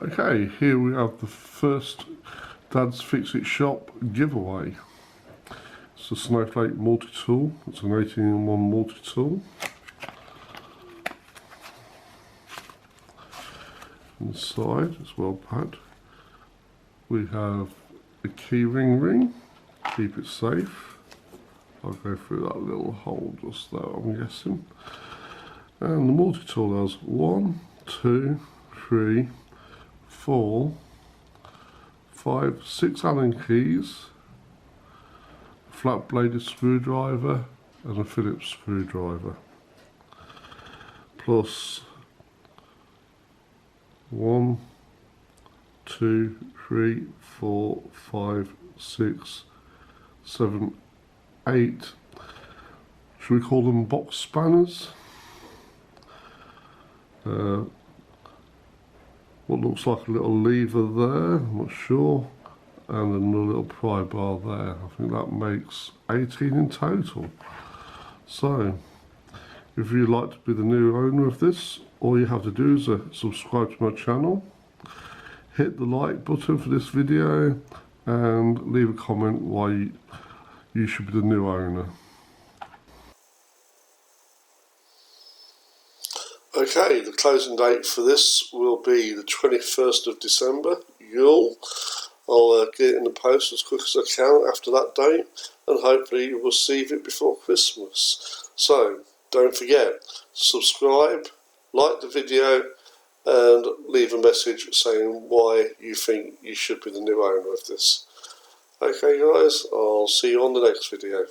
Okay, here we have the first Dad's Fix It Shop giveaway. It's a Snowflake multi-tool. It's an 18-in-1 multi-tool. Inside, it's well packed. We have a keyring ring, keep it safe. I'll go through that little hole just there, I'm guessing. And the multi-tool has 1, 2, 3, 4, 5, 6 Allen keys, a flat bladed screwdriver and a Phillips screwdriver, plus 1, 2, 3, 4, 5, 6, 7, 8. Should we call them box spanners? What looks like a little lever there, I'm not sure, and then a little pry bar there. I think that makes 18 in total. So, if you'd like to be the new owner of this, all you have to do is subscribe to my channel, hit the like button for this video, and leave a comment why you should be the new owner. Okay, the closing date for this will be the 21st of December, Yule. I'll get it in the post as quick as I can after that date, and hopefully you'll receive it before Christmas. So, don't forget, subscribe, like the video, and leave a message saying why you think you should be the new owner of this. Okay guys, I'll see you on the next video.